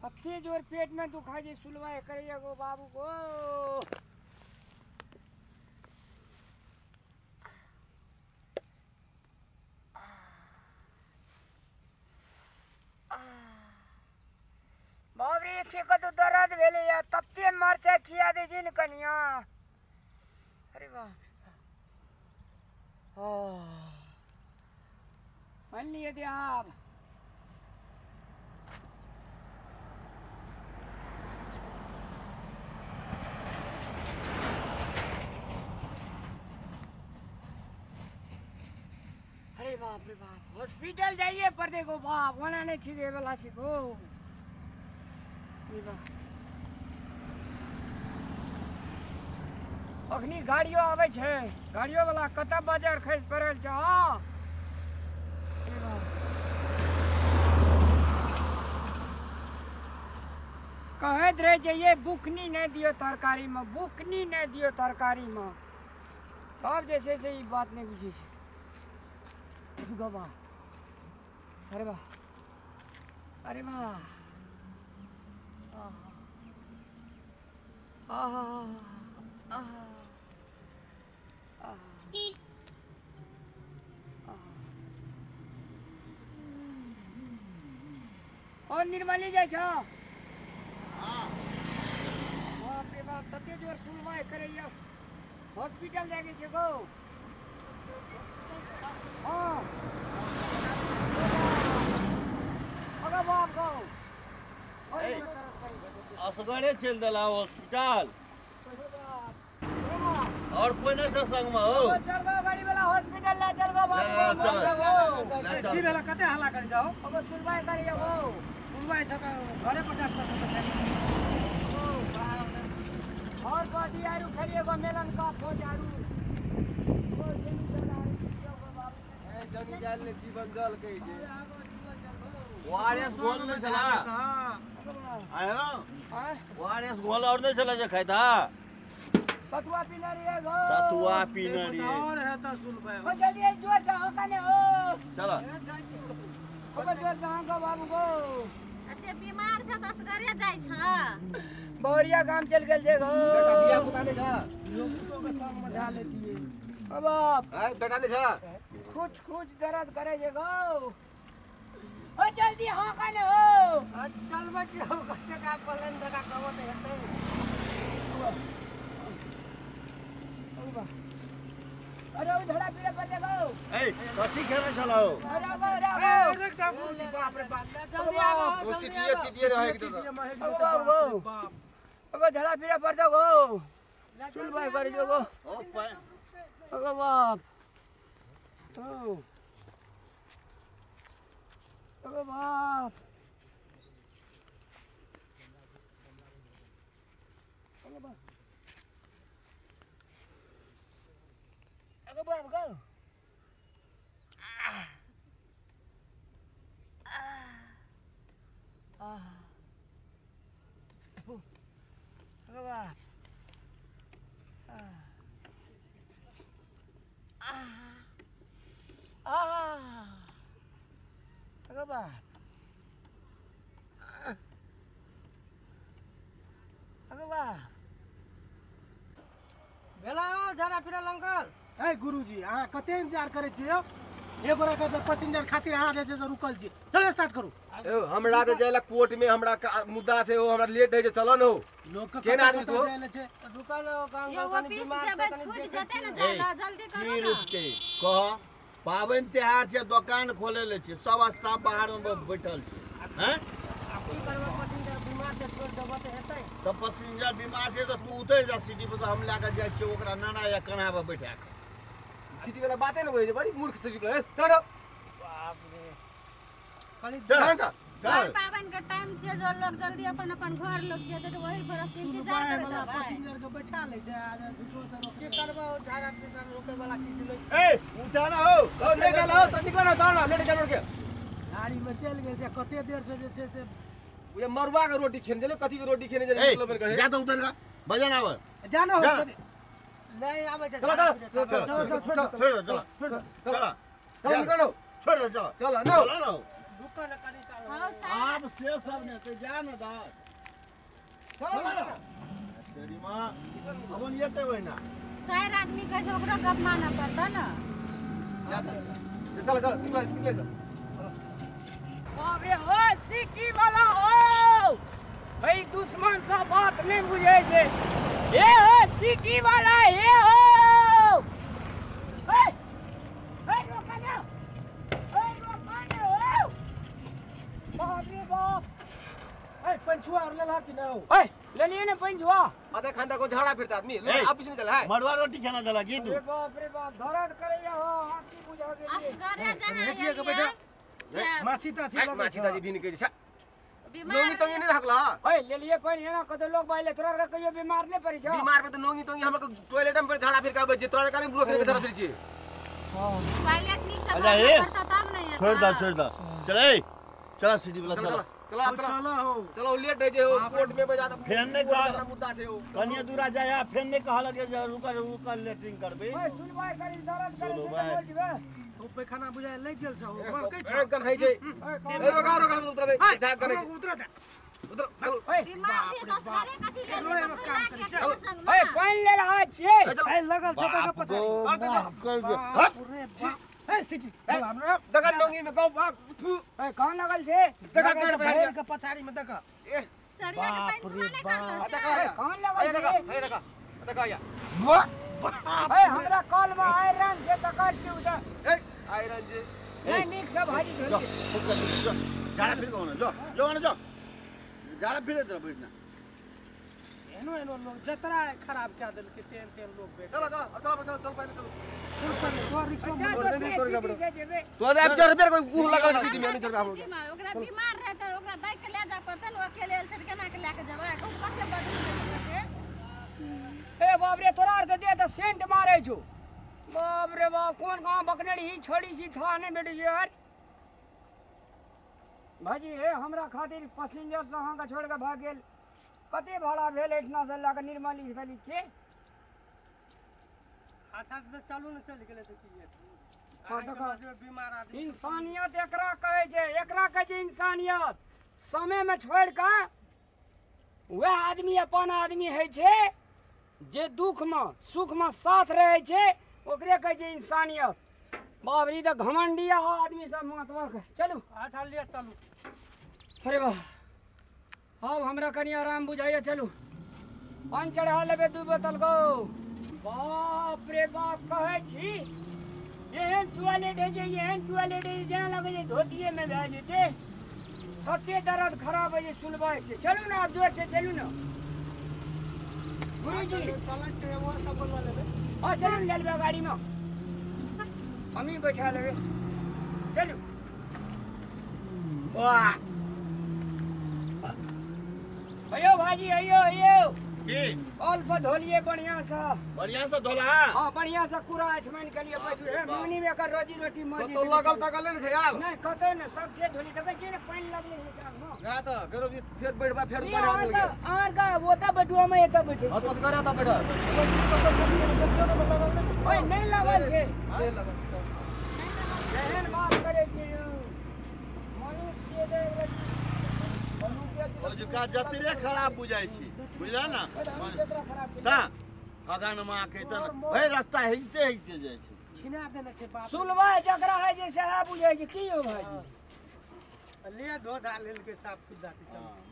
अखी जोर पेट में दुखा जी सुलवाए करिए गो बाबू को। बाबरी थी को तो दर्द भेले या तत्ते मरचा खिया दे जिन कनिया। अरे वाह मान लिए थे आप। अरे बाप रे बाप हॉस्पिटल जाइए पर देखो बाप वना नहीं ठीक है वाला सीखो। अखनी गाड़ियों आवे छे गाड़ियों वाला कता बाजार खस पड़ल छ। कहत रहे चाहिए बुकनी नहीं दियो तरकारी में बुकनी नहीं दियो तरकारी में तब जैसे से ये बात नहीं बुझी छे। गवा अरे वाह अरे वाह और निर्मली जाय छ। बाप रे बाप तते जोर सुनवाई करैया हॉस्पिटल जाके छे गो। हां अगा बाप गो असगरे चल दला हॉस्पिटल और कोई नहीं था संग में हो। चल गो गाड़ी वाला हॉस्पिटल ला चल गो बाप की बेला कते हल्ला करि जाओ अब सुनवाई करियो गो सुनवाई छ त घरे 50% और बॉडी आरु खरिए गो मेलन का फोजारू ओ जनी चलारी गो बाबू ए जनी जाल ने जीवन जल कहि जे वारियस गोल नहीं चला आयो वारियस गोल और नहीं चला जे खाइता सतुआ पीना रे गो सतुआ पीना रे और है त सुनबे ओ जल्दी जोर से हकने हो चलो ओ जोर से गो बाबू गो अते बीमार छ त असगरे जाय छ। बोरिया गांव चल गेल जे गो बेटा बिया पुताने जा लोगों के संग में जा लेती है। अब बाप ए बेटा ने जा कुछ कुछ दर्द करे जे गो ओ जल्दी हकने हो चल बे के हो कते का पलन बेटा कवत हेते अरे वो धड़ा पीड़े पर देखो ए कथि खेले चलाओ अरे गो एकदम बाप रे बाप जल्दी आओ वो सिटिए रहे गो अगो धड़ा पीड़े पर देखो चल भाई कर जो गो ओ पे अगो बाप ओ अगो बाप अगो बाप अगो बाप गो अगो बाप अगो बाप अगो बाप भेला जरा फिर अंकल ए गुरुजी अहाँ कते इंतजार करे छियो एगो रखा त पैसेंजर खातिर अहाँ जे छै से रुकल छी चलो स्टार्ट करू। ए हमरा त जायला कोर्ट में हमरा मुद्दा से हो हमरा लेट है जे चलो न हो लोग के केना आदमी तो दुकान काम ये ऑफिस जबे छूट जते न जाला जल्दी की करो रुक ना। के कह पावन त्योहार छै दुकान खोले ले छै सब स्टाफ बाहर में बैठल छै हैं की करबा पैसेंजर बीमार छै छोड़ देबो त हेतै तो पैसेंजर बीमार छै तो तू उतर जा सिटी पर हम लेके जाय छियै ओकरा नाना या कन्हा पर बैठा के सिटी वाला बातें न होय छै बड़ी मूर्ख सिटी पर चलो बाप रे खाली चल और पावन के टाइम छै जो लोग जल्दी अपन अपन घर लौट जेते त वही पर इंतजार करत है। पैसेंजर के बैठा ले छै आ झूठो से रोक के करबा झाड़ा पीटा रोके वाला की दिलै ए उठा ना हो नहीं गला हो तो निकल ना दाना लेट जा के गाड़ी में चल गेल छै कते देर से जे छै से ये मरुआ के रोटी खेने जले कथी के रोटी खेने जले मतलब करे जा तो उतर का बजन आवे जानो जा। नहीं आवे छै चलो चलो चलो छोड़ चलो चलो चलो चलो निकलो छोड़ चलो चलो चलो ना दुकान कनी हाँ, आप से सब ने तो जा ना दा चलो तेरी मां अपन येते होय ना चार आदमी का ओकरा गप माना पड़ता ना चल निकल बाप रे हो सिटी वाला हो भाई दुश्मन सा बात नहीं बुझे छे ए हो सिटी वाला ए हो ए रोका ना हो बाप रे बाप पंचुआ और लेला कि ना हो ओए ले लिए ना पंचुआ आधा खांदा को झाड़ा फिरता आदमी आप पीछे चला है मड़वा रोटी खाना चला की तू अरे बाप रे बाप दर्द करे हो आंखी बुझा के असगरे जहां हेटिए के बैठा माछी ताछी माछी ताजी भी निकल जा बीमार नोंगी तोंगी नहीं रखला ओए ले लिए पानी है ना कतो लोग बाइले तोरा का कहियो बीमार नहीं पड़ी छो बीमार पे तो नोंगी तोंगी हम लोग टॉयलेट में झाड़ा फिर का बजे तोरा का नहीं ब्रो के झाड़ा फिर छी टॉयलेट नहीं सब अल्लाह, ए, करता तब नहीं है छोड़ दा चल चला सिटी वाला चला चला चला हो चलो लेट दे जे हो कोर्ट में बजा फेर नहीं कहा बड़ा मुद्दा से हो कनिया दूरा जाया फेर नहीं कहा लगे रुका लेटरिंग करबे ओए सुनवाई करी दर्द करे से सुनवाई। बोल दिबे ओ पैखाना बुझाए ले गेल छ ओ कै छ ए कन है जे ओए ए रोका हम उतर दे सीधा कने उतर दे उतर चलो ओए बीमार थी तो असगरे कथी ले रोए में काम करी, चल ओए पानी ले रहा छे ए लगल छ त पछाड़ी रे बाप ए सिटी हमरा दगन नोंगी में गौ बाप ओए कहां लगल छे दगन पेड़ पे है के पछाड़ी में देखा ए सरिया के पंचुआ नहीं कर लो देखा ओए कहां लगल छे देखा या ओए हमरा कॉल में आयरन जे तकर छी उधर ए आयरन जी नहीं निक से भाजी धोल जाड़ा फिर कौन जो जाड़ा फिर तेरा बैठना एनो लोग जतरा खराब क्या दिल के तेन लोग बैठ चलो चल पहले चलो तो रिक्शा में तो अब 4 रुपया कोई गुह लगा सीधी में नहीं चल रहा ओकरा बीमार रहता है ओकरा दाई के ले जा पड़ता न अकेले से केना के लेके जाबे ऊपर के बदली ए बाप रे तोरा आर के दे त सेंट मारे छु बाप रे बाप कौन कहां बकनेड़ी ही छोड़ी छी था नहीं बेटी यार भाजी हे हमरा खातिर पैसेंजर से हां का छोड़ के भाग गेल कते भाड़ा भेल इतना से लाके निर्मली गली के हाथ से चालू न चल गेले तो की हाँ, देखो। बीमार आदमी इंसानियत एकरा कहे छै एकरा कहे छै इंसानियत समय में छोड़ के वह आदमी अपन आदमी है छै जे दुख में सुख में साथ रहे छै ओकरे कहे छै इंसानियत बाप रे त घमंडिया आदमी सब मतवर के चलू अच्छा ले चलू अरे वाह अब हमरा कनी आराम बुझाइए चलू पान चढ़ा लेबे 2 बोतल को बाप रे बाप कहे छी एहन टॉयलेट है जे एहन टॉयलेट है जेना लगे जे धोतिए में भए जेते कते दर्द खराब है जे सुनबाई के चलू ना आप जोर से चलू ना गुरुजी चलन ड्राइवर का बोलवा लेबे आ चलू ले लेबे गाड़ी में हम ही बैठा लेबे चलू वाह अयो भाजी अयो की ऑल पर धोलिए बढ़िया से धोला हां बढ़िया से पूरा आचमन के लिए बैठू है मगनी में कर रोजी रोटी मौजी तो लगल तकल नहीं छै अब नहीं कते न सब जे धोली तबे के पानी लगले है काम में ना तो करो फिर बैठबा फिर ऊपर आ गेल आर का वो त बैठुआ में एत बैठे और बस करे ता बैठा ओए नहीं लागल छे नहीं लगल एहन बात करे छी मनुष्य दे ओजुका जतरे खराब बुझाई छी बुझला ना ता अगन मां के तन भाई रास्ता हिलते जाय छै खिना देने छै बाप सुलवा जकरा है जे से बुझे छी की हो भाई ले धो धा लेल के साफ सुथरा की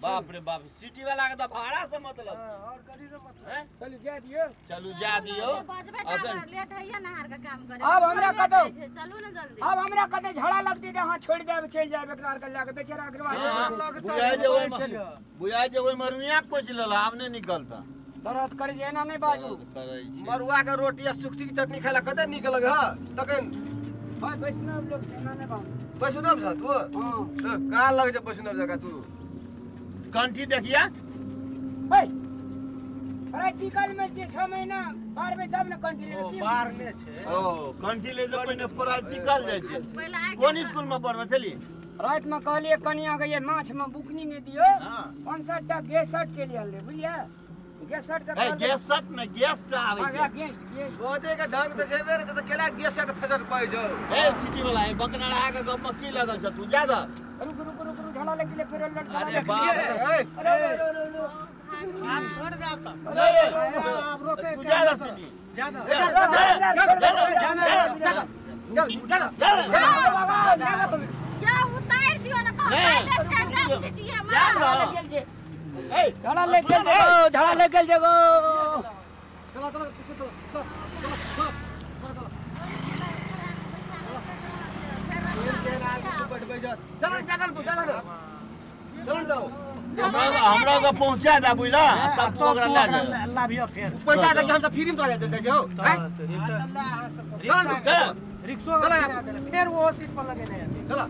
बाप रे बाप सिटी वाला के तो भाड़ा से मतलब और गड़ी से मतलब हैं चलू जा दियो चलू जा दियो बजबे का लेट है नहार का काम करे अब हमरा कतो चलू ना जल्दी अब हमरा कते झड़ा लगती हाँ छोड़ जाए चल जाए बेकार कर लाके बेचारा अग्रवाल बुझाई जे ओइ मरुनिया कोच लेला आब नहीं निकलता दर्द कर जे ना नहीं बाजू करै छी मरुआ के रोटी आ सुखती की चटनी खाइला कते नीक लगे ह तखन भाई वैष्णव लोग ना नहीं बाजू वैष्णव छ तू हां कहाँ लगे छै वैष्णव जगह तू कंठी देखिया भाई प्रैक्टिकल में जे 6 महीना बार में तब न कंटिन्यू ओ बाहर में छै ओ कंठी ले से पहिने प्रैक्टिकल जाय छै पहले आके कोन स्कूल में पढ़ना चली रात में कहलिए कनिया के ये माछ में बुकनी नहीं दियो हां 5-7 टा गेसट चली आले बुझलिए गेसट का ए गेस्ट में गेस्ट आवे आगा छै गेस्ट बोझे के ढंग त छेबे रे त केला गैस से फेसट पै छौ ए सिटी वाला ए बकनाड़ा के गप में की लगल छ तू जा द रुक रुक रुक रुक झड़ा झाड़ा लेके फिर लड़ अरे बाप रे अरे आप छोड़ दे आप आप रोके तू जा सिटी ज्यादा या उतार दियो ना कहो सिटी में झाड़ा लेके जाओ झाड़ा लेके जाओ चलो चलो हमरा के पहुंचा दे बुझला तब तू ओकरा ले जा अल्लाह भी फिर पैसा दे के हम त फ्री में चला जाते हो रिक्शा फिर वो सीट पर लगे नहीं चला